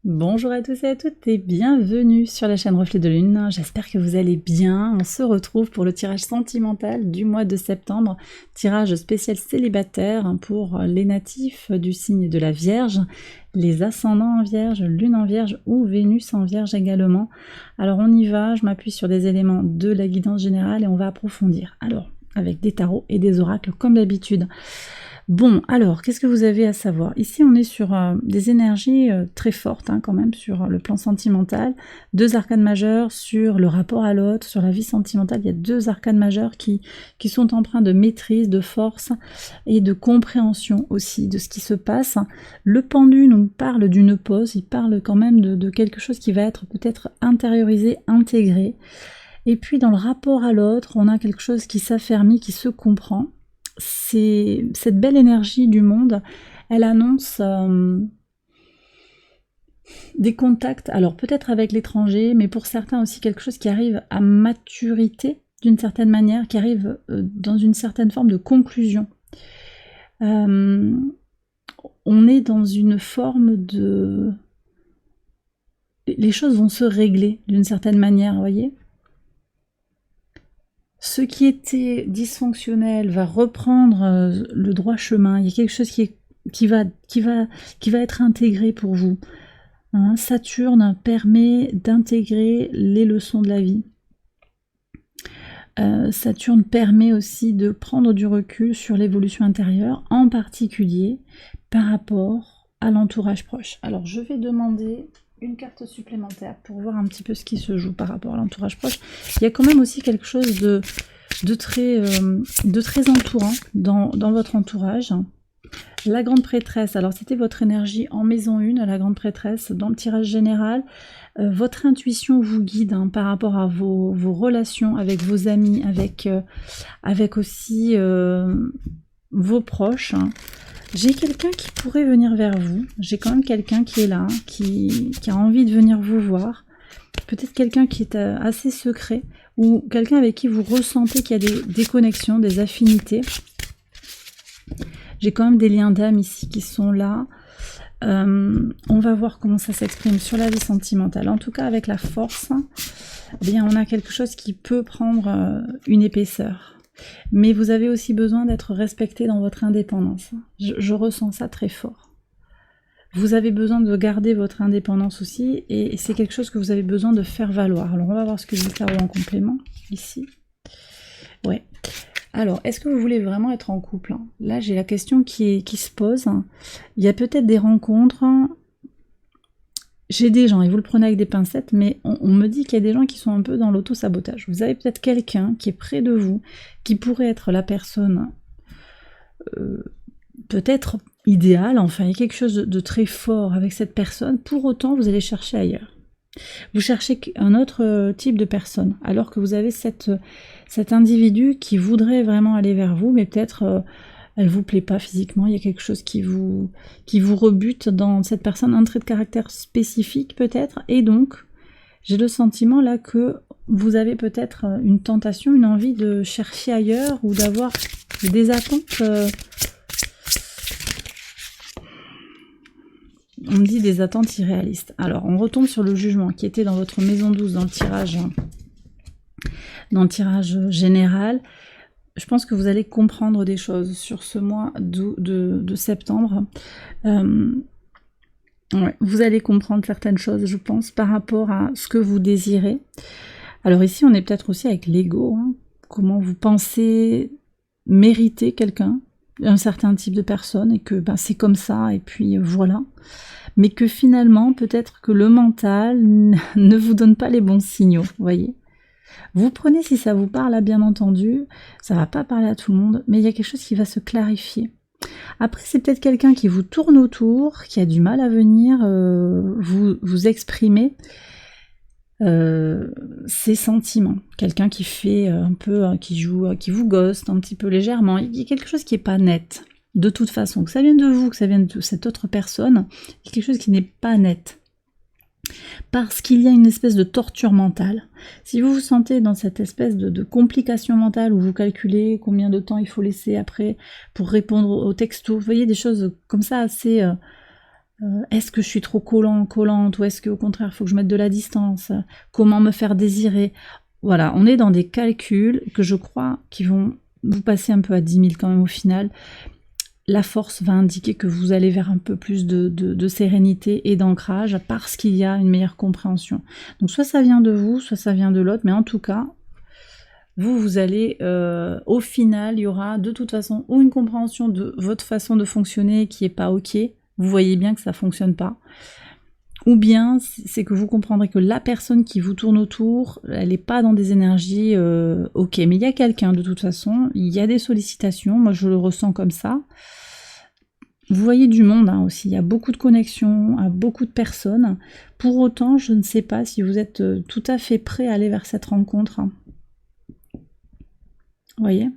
Bonjour à tous et à toutes et bienvenue sur la chaîne Reflet de Lune. J'espère que vous allez bien. On se retrouve pour le tirage sentimental du mois de septembre, tirage spécial célibataire pour les natifs du signe de la Vierge, les ascendants en Vierge, Lune en Vierge ou Vénus en Vierge également. Alors on y va, je m'appuie sur des éléments de la guidance générale et on va approfondir. Alors, avec des tarots et des oracles comme d'habitude. Bon, alors, qu'est-ce que vous avez à savoir? Ici, on est sur des énergies très fortes, quand même, sur le plan sentimental. Deux arcanes majeures sur le rapport à l'autre, sur la vie sentimentale. Il y a deux arcanes majeures qui sont empreints de maîtrise, de force et de compréhension aussi de ce qui se passe. Le pendu nous parle d'une pause, il parle quand même de quelque chose qui va être peut-être intériorisé, intégré. Et puis, dans le rapport à l'autre, on a quelque chose qui s'affermit, qui se comprend. C'est cette belle énergie du monde, elle annonce des contacts, alors peut-être avec l'étranger, mais pour certains aussi quelque chose qui arrive à maturité d'une certaine manière, qui arrive dans une certaine forme de conclusion. On est dans une forme de... Les choses vont se régler d'une certaine manière, vous voyez ? Ce qui était dysfonctionnel va reprendre le droit chemin. Il y a quelque chose qui va être intégré pour vous. Saturne permet d'intégrer les leçons de la vie. Saturne permet aussi de prendre du recul sur l'évolution intérieure, en particulier par rapport à l'entourage proche. Alors je vais demander une carte supplémentaire pour voir un petit peu ce qui se joue par rapport à l'entourage proche. Il y a quand même aussi quelque chose de très entourant dans votre entourage. La grande prêtresse, alors c'était votre énergie en maison 1, la grande prêtresse, dans le tirage général. Votre intuition vous guide par rapport à vos relations avec vos amis, avec aussi vos proches. J'ai quelqu'un qui pourrait venir vers vous. J'ai quand même quelqu'un qui est là, qui a envie de venir vous voir. Peut-être quelqu'un qui est assez secret, ou quelqu'un avec qui vous ressentez qu'il y a des connexions, des affinités. J'ai quand même des liens d'âme ici qui sont là. On va voir comment ça s'exprime sur la vie sentimentale. En tout cas, avec la force, eh bien, on a quelque chose qui peut prendre une épaisseur. Mais vous avez aussi besoin d'être respecté dans votre indépendance. Je ressens ça très fort. Vous avez besoin de garder votre indépendance aussi, et c'est quelque chose que vous avez besoin de faire valoir. Alors on va voir ce que dit le tarot en complément, ici. Ouais. Alors, est-ce que vous voulez vraiment être en couple? Là, j'ai la question qui se pose. Il y a peut-être des rencontres. J'ai des gens, et vous le prenez avec des pincettes, mais on me dit qu'il y a des gens qui sont un peu dans l'auto-sabotage. Vous avez peut-être quelqu'un qui est près de vous, qui pourrait être la personne peut-être idéale, enfin il y a quelque chose de très fort avec cette personne, pour autant vous allez chercher ailleurs. Vous cherchez un autre type de personne, alors que vous avez cet individu qui voudrait vraiment aller vers vous, mais peut-être elle vous plaît pas physiquement, il y a quelque chose qui vous rebute dans cette personne, un trait de caractère spécifique peut-être, et donc j'ai le sentiment là que vous avez peut-être une tentation, une envie de chercher ailleurs, ou d'avoir des attentes... On me dit des attentes irréalistes. Alors, on retombe sur le jugement qui était dans votre maison 12 dans le tirage général. Je pense que vous allez comprendre des choses sur ce mois de septembre. Ouais, vous allez comprendre certaines choses, je pense, par rapport à ce que vous désirez. Alors ici, on est peut-être aussi avec l'ego. Comment vous pensez mériter quelqu'un, un certain type de personne, et que c'est comme ça, et puis voilà. Mais que finalement, peut-être que le mental ne vous donne pas les bons signaux, vous voyez. Vous prenez si ça vous parle, bien entendu, ça va pas parler à tout le monde, mais il y a quelque chose qui va se clarifier. Après, c'est peut-être quelqu'un qui vous tourne autour, qui a du mal à venir vous exprimer ses sentiments. Quelqu'un qui fait un peu, qui vous ghoste un petit peu légèrement. Il y a quelque chose qui n'est pas net. De toute façon, que ça vienne de vous, que ça vienne de cette autre personne, il y a quelque chose qui n'est pas net. Parce qu'il y a une espèce de torture mentale. Si vous vous sentez dans cette espèce de complication mentale où vous calculez combien de temps il faut laisser après pour répondre aux textos, vous voyez des choses comme ça assez Est-ce que je suis trop collante ou est-ce qu'au contraire, il faut que je mette de la distance? Comment me faire désirer? Voilà, on est dans des calculs que je crois qui vont vous passer un peu à 10 000 quand même au final. La force va indiquer que vous allez vers un peu plus de sérénité et d'ancrage parce qu'il y a une meilleure compréhension. Donc soit ça vient de vous, soit ça vient de l'autre, mais en tout cas, vous allez, au final, il y aura de toute façon ou une compréhension de votre façon de fonctionner qui est pas ok, vous voyez bien que ça fonctionne pas, ou bien c'est que vous comprendrez que la personne qui vous tourne autour, elle n'est pas dans des énergies ok, mais il y a quelqu'un de toute façon, il y a des sollicitations, moi je le ressens comme ça. Vous voyez du monde hein, aussi, il y a beaucoup de connexions, à beaucoup de personnes. Pour autant, je ne sais pas si vous êtes tout à fait prêt à aller vers cette rencontre. Vous voyez ?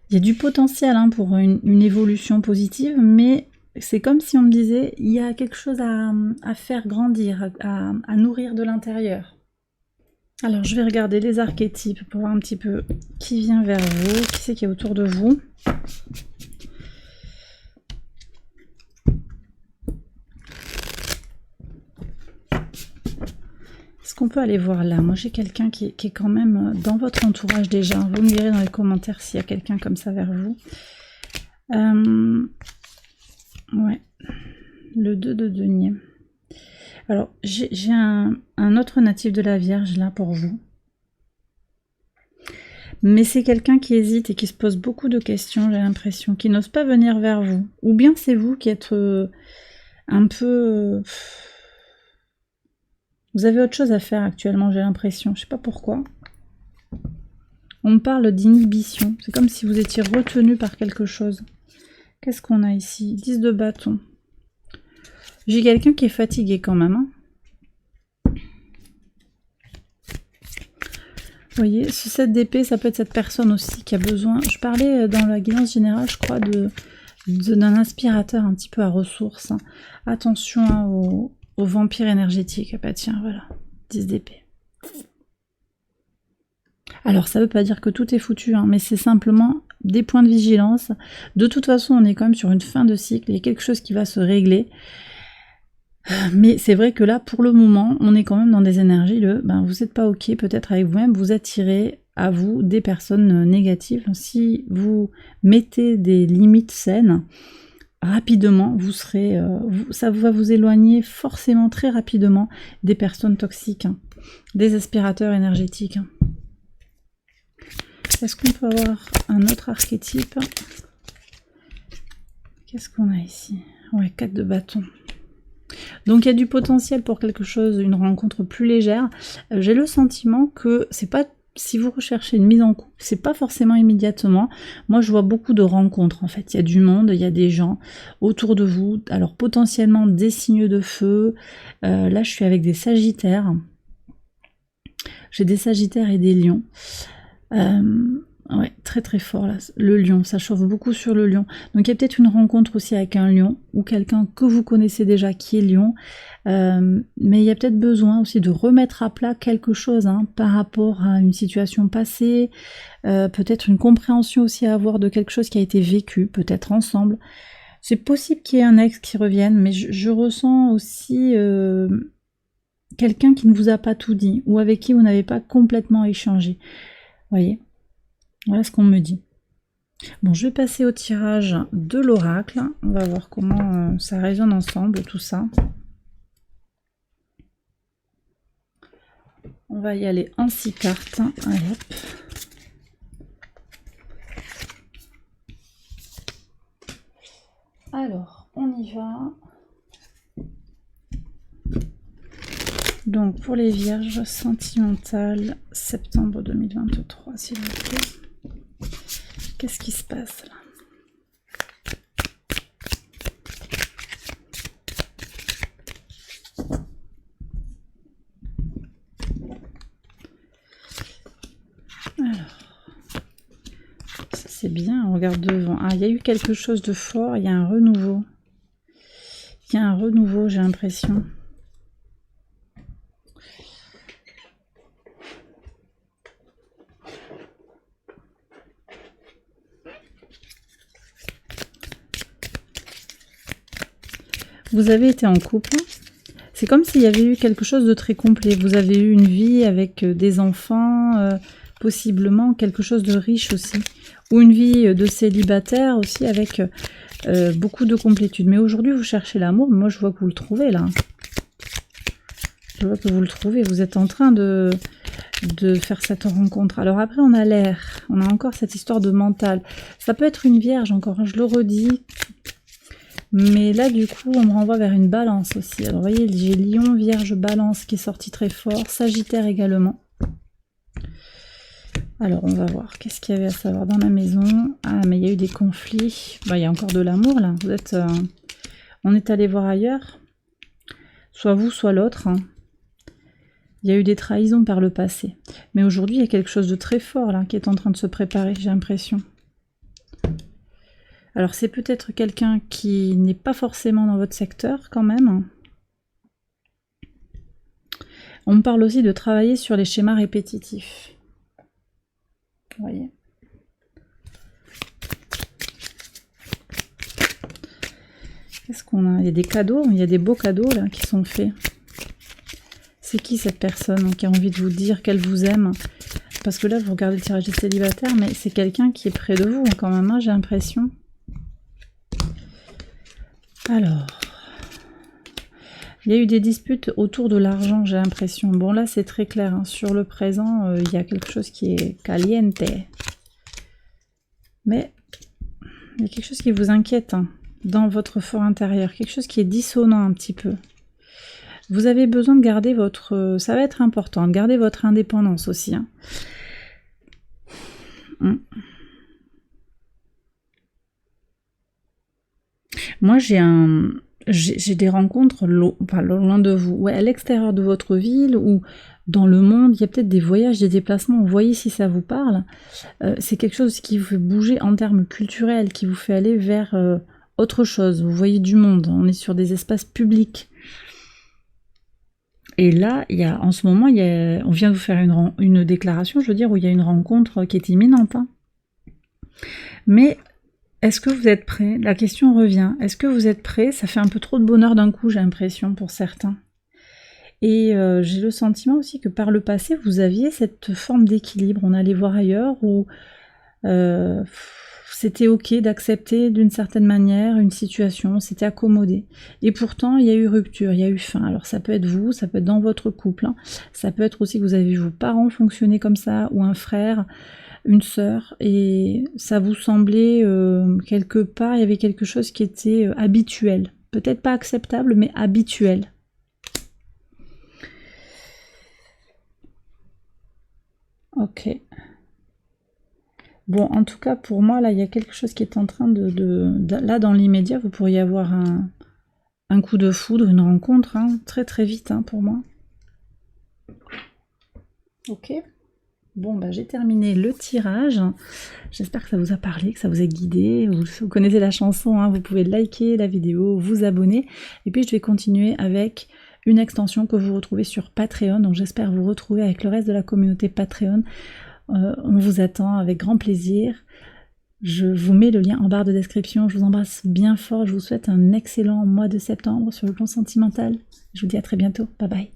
Il y a du potentiel hein, pour une évolution positive, mais c'est comme si on me disait, il y a quelque chose à faire grandir, à nourrir de l'intérieur. Alors, je vais regarder les archétypes pour voir un petit peu qui vient vers vous, qui c'est qui est autour de vous. Est-ce qu'on peut aller voir là? Moi, j'ai quelqu'un qui est quand même dans votre entourage déjà. Vous me direz dans les commentaires s'il y a quelqu'un comme ça vers vous. Ouais, le 2 de denier. Alors, j'ai un autre natif de la Vierge là pour vous. Mais c'est quelqu'un qui hésite et qui se pose beaucoup de questions, j'ai l'impression, qui n'ose pas venir vers vous. Ou bien c'est vous qui êtes un peu... Vous avez autre chose à faire actuellement, j'ai l'impression. Je sais pas pourquoi. On me parle d'inhibition. C'est comme si vous étiez retenu par quelque chose. Qu'est-ce qu'on a ici? 10 de bâton. J'ai quelqu'un qui est fatigué quand même. Hein. Vous voyez, ce 7 d'épée, ça peut être cette personne aussi qui a besoin... Je parlais dans la guidance générale, je crois, d'un aspirateur un petit peu à ressources. Hein. Attention hein, aux vampires énergétiques. Ah bah tiens, voilà. 10 d'épée. Alors, ça ne veut pas dire que tout est foutu, hein, mais c'est simplement des points de vigilance. De toute façon, on est quand même sur une fin de cycle. Il y a quelque chose qui va se régler. Mais c'est vrai que là, pour le moment, on est quand même dans des énergies de vous n'êtes pas ok, peut-être avec vous-même, vous attirez à vous des personnes négatives. Si vous mettez des limites saines, rapidement, vous serez, ça va vous éloigner forcément très rapidement des personnes toxiques, hein, des aspirateurs énergétiques. Hein. Est-ce qu'on peut avoir un autre archétype? Qu'est-ce qu'on a ici? Ouais, 4 de bâton. Donc il y a du potentiel pour quelque chose, une rencontre plus légère. J'ai le sentiment que c'est pas, si vous recherchez une mise en couple, c'est pas forcément immédiatement. Moi je vois beaucoup de rencontres en fait. Il y a du monde, il y a des gens autour de vous. Alors potentiellement des signes de feu. Là je suis avec des sagittaires. J'ai des sagittaires et des lions. Ouais, très très fort là. Le lion, ça chauffe beaucoup sur le lion. Donc il y a peut-être une rencontre aussi avec un lion ou quelqu'un que vous connaissez déjà qui est lion. Mais il y a peut-être besoin aussi de remettre à plat quelque chose hein, par rapport à une situation passée. Peut-être une compréhension aussi à avoir de quelque chose qui a été vécu, peut-être ensemble. C'est possible qu'il y ait un ex qui revienne, mais je ressens aussi quelqu'un qui ne vous a pas tout dit ou avec qui vous n'avez pas complètement échangé. Voyez, voilà ce qu'on me dit. Bon, je vais passer au tirage de l'oracle. On va voir comment ça résonne ensemble, tout ça. On va y aller en 6 cartes. Allez, hop. Alors, on y va. Donc, pour les vierges sentimentales, septembre 2023, s'il vous plaît. Qu'est-ce qui se passe là? Alors, ça c'est bien, on regarde devant. Ah, il y a eu quelque chose de fort, il y a un renouveau. Il y a un renouveau, j'ai l'impression. vous avez été en couple. C'est comme s'il y avait eu quelque chose de très complet. Vous avez eu une vie avec des enfants, possiblement quelque chose de riche aussi. Ou une vie de célibataire aussi avec beaucoup de complétude. Mais aujourd'hui, vous cherchez l'amour. Moi, je vois que vous le trouvez là. Je vois que vous le trouvez. Vous êtes en train de faire cette rencontre. Alors après, on a l'air. On a encore cette histoire de mental. Ça peut être une vierge encore, je le redis. Mais là, du coup, on me renvoie vers une balance aussi. Alors, vous voyez, j'ai Lion, Vierge, Balance qui est sorti très fort. Sagittaire également. Alors, on va voir. Qu'est-ce qu'il y avait à savoir dans la maison? Ah, mais il y a eu des conflits. Bah, il y a encore de l'amour, là. Vous êtes... on est allé voir ailleurs. Soit vous, soit l'autre. Hein. Il y a eu des trahisons par le passé. Mais aujourd'hui, il y a quelque chose de très fort, là, qui est en train de se préparer, j'ai l'impression. Alors, c'est peut-être quelqu'un qui n'est pas forcément dans votre secteur, quand même. On me parle aussi de travailler sur les schémas répétitifs. Vous voyez. Qu'est-ce qu'on a? Il y a des cadeaux, il y a des beaux cadeaux, là, qui sont faits. C'est qui, cette personne qui a envie de vous dire qu'elle vous aime? Parce que là, vous regardez le tirage des célibataires, mais c'est quelqu'un qui est près de vous, quand même, hein, j'ai l'impression. Alors, il y a eu des disputes autour de l'argent, j'ai l'impression. Bon, là, c'est très clair. Hein. Sur le présent, il y a quelque chose qui est caliente. Mais il y a quelque chose qui vous inquiète hein, dans votre fort intérieur. Quelque chose qui est dissonant un petit peu. Vous avez besoin de garder votre... ça va être important, de garder votre indépendance aussi. Hein. Moi, j'ai des rencontres loin de vous, ouais, à l'extérieur de votre ville ou dans le monde. Il y a peut-être des voyages, des déplacements. Vous voyez si ça vous parle. C'est quelque chose qui vous fait bouger en termes culturels, qui vous fait aller vers autre chose. Vous voyez du monde. On est sur des espaces publics. Et là, en ce moment, on vient de vous faire une déclaration, je veux dire, où il y a une rencontre qui est imminente. Hein. Mais est-ce que vous êtes prêts? La question revient. Est-ce que vous êtes prêts? Ça fait un peu trop de bonheur d'un coup, j'ai l'impression, pour certains. Et j'ai le sentiment aussi que par le passé, vous aviez cette forme d'équilibre. On allait voir ailleurs où c'était ok d'accepter d'une certaine manière une situation, c'était accommodé. Et pourtant, il y a eu rupture, il y a eu fin. Alors ça peut être vous, ça peut être dans votre couple. Hein. Ça peut être aussi que vous avez vu vos parents fonctionner comme ça, ou un frère, une sœur, et ça vous semblait quelque part, il y avait quelque chose qui était habituel. Peut-être pas acceptable, mais habituel. Ok. Bon, en tout cas, pour moi, là, il y a quelque chose qui est en train là, dans l'immédiat, vous pourriez avoir un coup de foudre, une rencontre, hein, très très vite, hein, pour moi. Ok. Bon, bah, j'ai terminé le tirage. J'espère que ça vous a parlé, que ça vous a guidé. Vous connaissez la chanson, hein, vous pouvez liker la vidéo, vous abonner. Et puis, je vais continuer avec une extension que vous retrouvez sur Patreon. Donc, j'espère vous retrouver avec le reste de la communauté Patreon. On vous attend avec grand plaisir. Je vous mets le lien en barre de description. Je vous embrasse bien fort. Je vous souhaite un excellent mois de septembre sur le plan sentimental. Je vous dis à très bientôt. Bye bye.